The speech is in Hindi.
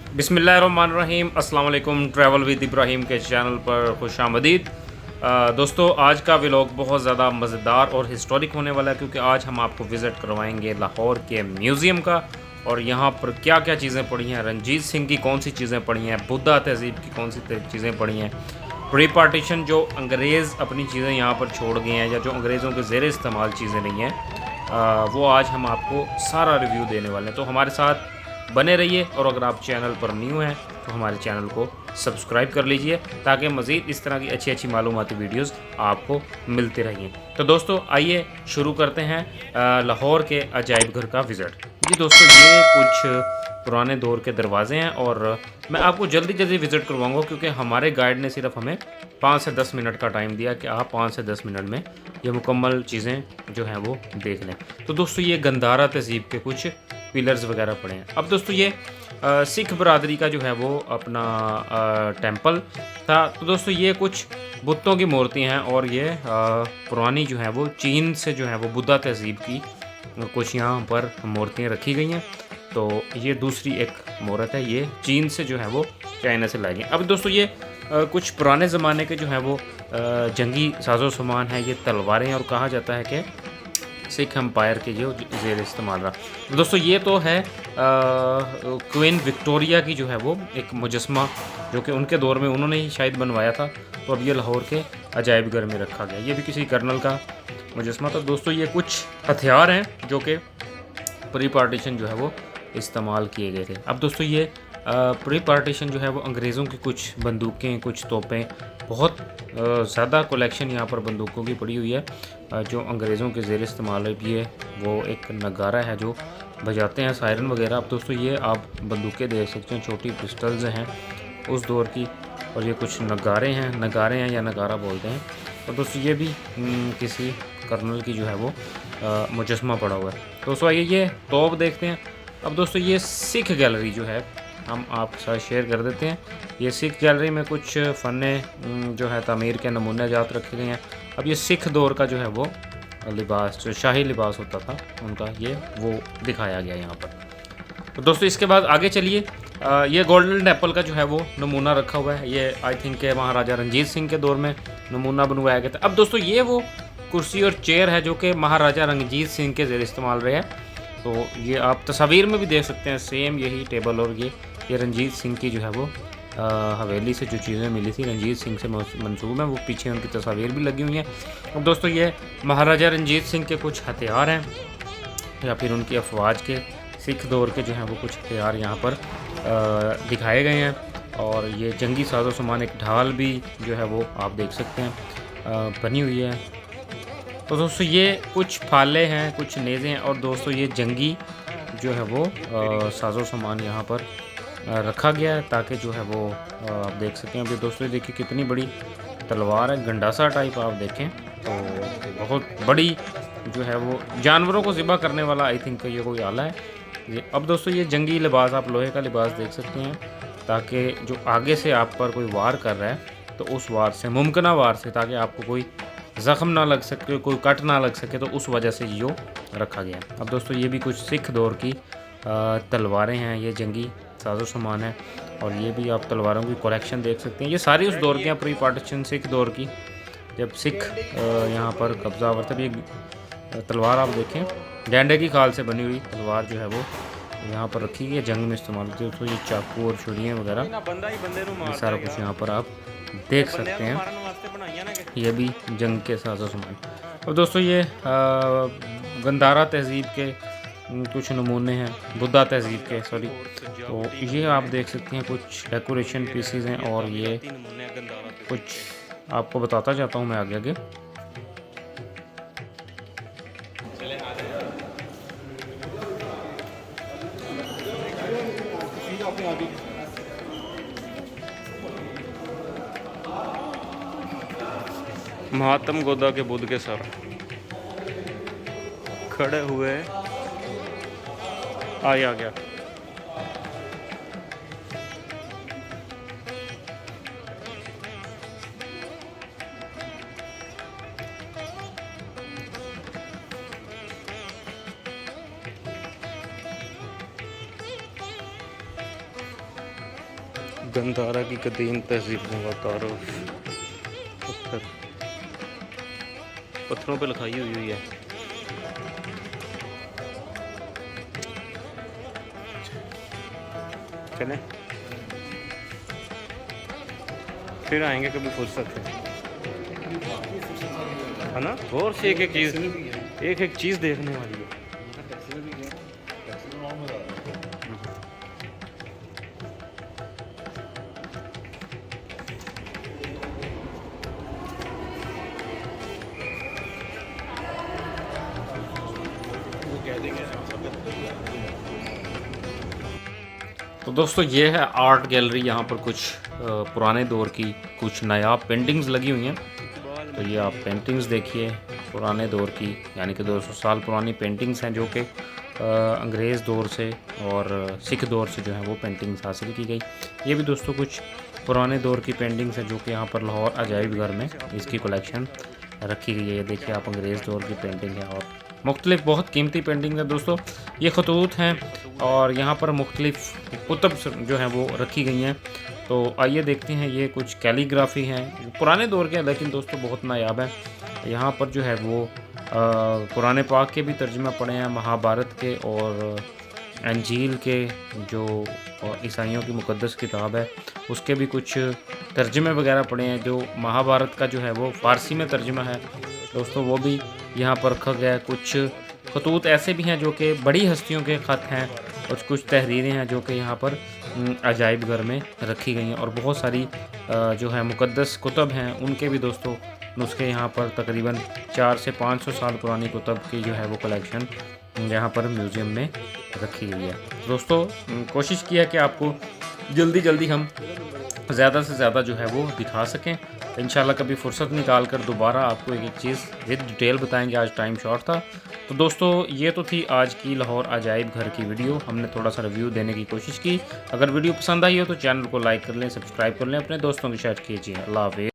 बिस्मिल्लाहिर्रहमानिर्रहीम अस्सलाम वालेकुम। ट्रैवल विद इब्राहिम के चैनल पर खुशामदीद। दोस्तों, आज का व्लॉग बहुत ज़्यादा मज़ेदार और हिस्टोरिक होने वाला है, क्योंकि आज हम आपको विज़िट करवाएंगे लाहौर के म्यूज़ियम का। और यहाँ पर क्या क्या चीज़ें पड़ी हैं, रंजीत सिंह की कौन सी चीज़ें पड़ी हैं, बुद्धा तहज़ीब की कौन सी चीज़ें पड़ी हैं, प्री पार्टीशन जो अंग्रेज़ अपनी चीज़ें यहाँ पर छोड़ गए हैं या जो अंग्रेज़ों के ज़ेर इस्तेमाल चीज़ें नहीं हैं, वो आज हम आपको सारा रिव्यू देने वाले हैं। तो हमारे साथ बने रहिए, और अगर आप चैनल पर न्यू हैं तो हमारे चैनल को सब्सक्राइब कर लीजिए, ताकि मज़ीद इस तरह की अच्छी अच्छी मालूमाती वीडियोस आपको मिलती रहेंगी। तो दोस्तों, आइए शुरू करते हैं लाहौर के अजायब घर का विज़िट। जी दोस्तों, ये कुछ पुराने दौर के दरवाज़े हैं, और मैं आपको जल्दी जल्दी विज़िट करवाऊँगा, क्योंकि हमारे गाइड ने सिर्फ हमें 5 से 10 मिनट का टाइम दिया कि आप 5 से 10 मिनट में ये मुकम्मल चीज़ें जो हैं वो देख लें। तो दोस्तों, ये गंधारा तहज़ीब के कुछ पिलर्स वगैरह पड़े हैं। अब दोस्तों, ये सिख बरादरी का जो है वो अपना टेंपल था। तो दोस्तों, ये कुछ बुतों की मूर्तियाँ हैं, और ये पुरानी जो है वो चीन से जो है वो बुद्धा तहज़ीब की कुछ यहाँ पर मूर्तियाँ रखी गई हैं। तो ये दूसरी एक मूर्त है, ये चीन से जो है वो चाइना से लाई गई। अब दोस्तों, ये कुछ पुराने ज़माने के जो है वो जंगी साजो सामान है, ये तलवारें, और कहा जाता है कि सिख एम्पायर के जो ज़ेर इस्तेमाल रहा। दोस्तों, ये तो है क्वीन विक्टोरिया की जो है वो एक मुजस्मा, जो कि उनके दौर में उन्होंने ही शायद बनवाया था। तो अब ये लाहौर के अजायब घर में रखा गया। ये भी किसी कर्नल का मुजस्मा था। दोस्तों, ये कुछ हथियार हैं जो कि प्री पार्टीशन जो है वो इस्तेमाल किए गए थे। अब दोस्तों, ये प्री पार्टीशन जो है वो अंग्रेज़ों की कुछ बंदूकें, कुछ तोपें, बहुत ज़्यादा कलेक्शन यहाँ पर बंदूकों की पड़ी हुई है, जो अंग्रेज़ों के ज़ेर इस्तेमाल है। ये वो एक नगारा है जो बजाते हैं, सायरन वगैरह। अब दोस्तों, ये आप बंदूकें देख सकते हैं, छोटी पिस्टल्स हैं उस दौर की, और ये कुछ नगारे हैं या नगारा बोलते हैं। और दोस्तों, ये भी किसी कर्नल की जो है वो मुजस्मा पड़ा हुआ है। दोस्तों, आइए ये तोप देखते हैं। अब दोस्तों, ये सिख गैलरी जो है हम आपके साथ शेयर कर देते हैं। ये सिख गैलरी में कुछ फ़न जो है तामीर के नमूने जात रखे गए हैं। अब ये सिख दौर का जो है वो लिबास, जो शाही लिबास होता था उनका, ये वो दिखाया गया यहाँ पर। तो दोस्तों, इसके बाद आगे चलिए। ये गोल्डन टेम्पल का जो है वो नमूना रखा हुआ है। ये आई थिंक के महाराजा रंजीत सिंह के दौर में नमूना बनवाया गया था। अब दोस्तों, ये वो कुर्सी और चेयर है जो कि महाराजा रंजीत सिंह के ज़ेर इस्तेमाल रहे हैं। तो ये आप तस्वीर में भी देख सकते हैं, सेम यही टेबल, और ये रंजीत सिंह की जो है वो हवेली से जो चीज़ें मिली थी, रंजीत सिंह से मंसूब हैं, वो पीछे उनकी तस्वीर भी लगी हुई हैं। अब दोस्तों, ये महाराजा रंजीत सिंह के कुछ हथियार हैं, या फिर उनकी अफवाज के सिख दौर के जो हैं वो कुछ हथियार यहाँ पर दिखाए गए हैं। और ये जंगी साजो सामान, एक ढाल भी जो है वो आप देख सकते हैं बनी हुई है। तो दोस्तों, ये कुछ फाले हैं, कुछ नेज़े हैं, और दोस्तों, ये जंगी जो है वो साजो सामान यहाँ पर रखा गया है, ताकि जो है वो आप देख सकें। अभी दोस्तों, ये देखिए कितनी बड़ी तलवार है, गंडासा टाइप आप देखें तो बहुत बड़ी जो है वो जानवरों को ज़िबा करने वाला आई थिंक ये कोई आला है ये। अब दोस्तों, ये जंगी लिबास, आप लोहे का लिबास देख सकते हैं, ताकि जो आगे से आप पर कोई वार कर रहा है तो उस वार से, मुमकिन वार से, ताकि आपको कोई ज़ख्म ना लग सके, कोई कट ना लग सके, तो उस वजह से यो रखा गया है। अब दोस्तों, ये भी कुछ सिख दौर की तलवारें हैं, ये जंगी साजो सामान है, और ये भी आप तलवारों की कलेक्शन देख सकते हैं। ये सारी उस दौर की हैं, प्री पार्टीशन सिख दौर की, जब सिख यहाँ पर कब्जा हुआ। तब ये तलवार आप देखें, डंडे की खाल से बनी हुई तलवार जो है वो यहाँ पर रखी गई है, जंग में इस्तेमाल होती है। तो ये चाकू और छुरियाँ वगैरह, ये सारा कुछ यहाँ पर आप देख सकते हैं। ये भी जंग के साजो सामान। और दोस्तों, ये गंधारा तहज़ीब के कुछ नमूने हैं, बुद्धा तहज़ीब के, सॉरी। तो ये आप देख सकते हैं, कुछ डेकोरेशन पीसीज हैं, और ये कुछ आपको बताता जाता हूँ मैं आगे आगे। महात्म गोदा के बुद्ध के सर खड़े हुए, आ गया। गंधारा की कदीम तहजीबों का तारुफ। पत्थर, पत्थरों पे लिखाई हुई है। चलें, फिर आएंगे कभी फुर्सत है ना। और से एक एक चीज़ देखने वाली है। तो दोस्तों ये है आर्ट गैलरी। यहाँ पर कुछ पुराने दौर की कुछ नायाब पेंटिंग्स लगी हुई हैं। तो ये आप पेंटिंग्स देखिए पुराने दौर की, यानी कि 200 साल पुरानी पेंटिंग्स हैं जो कि अंग्रेज़ दौर से और सिख दौर से जो है वो पेंटिंग्स हासिल की गई। ये भी दोस्तों कुछ पुराने दौर की पेंटिंग्स हैं जो कि यहाँ पर लाहौर अजायब घर में इसकी कलेक्शन रखी गई है। ये देखिए आप, अंग्रेज़ दौर की पेंटिंग है और मुख्तलिफ बहुत कीमती पेंटिंग है दोस्तों। ये खतूत हैं और यहाँ पर मुख्तलिफ कुतब जो हैं वो रखी गई हैं। तो आइए देखते हैं। ये कुछ कैलीग्राफी हैं, पुराने दौर के हैं लेकिन दोस्तों बहुत नायाब है। यहाँ पर जो है वो कुरान पाक के भी तर्जुमा पड़े हैं, महाभारत के और अंजील के जो ईसाइयों की मुक़द्दस किताब है उसके भी कुछ तर्जुमे वगैरह पड़े हैं। जो महाभारत का जो है वो फ़ारसी में तर्जुमा है दोस्तों, वो भी यहाँ पर रखा गया है। कुछ खतूत ऐसे भी हैं जो कि बड़ी हस्तियों के ख़त हैं और कुछ तहरीरें हैं जो कि यहाँ पर अजायब घर में रखी गई हैं। और बहुत सारी जो है मुक़द्दस कुतब हैं उनके भी दोस्तों नुस्खे यहाँ पर तकरीबन 400 से 500 साल पुरानी कुतब की जो है वो कलेक्शन यहाँ पर म्यूज़ियम में रखी गई है। दोस्तों कोशिश की है कि आपको जल्दी हम ज़्यादा से ज़्यादा जो है वो दिखा सकें। इंशाल्लाह कभी फुर्सत निकाल कर दोबारा आपको एक चीज़ विद डिटेल बताएंगे। आज टाइम शॉर्ट था। तो दोस्तों ये तो थी आज की लाहौर अजायब घर की वीडियो। हमने थोड़ा सा रिव्यू देने की कोशिश की। अगर वीडियो पसंद आई हो तो चैनल को लाइक कर लें, सब्सक्राइब कर लें, अपने दोस्तों के शेयर कीजिए। अल्लाह हाफ़िज़।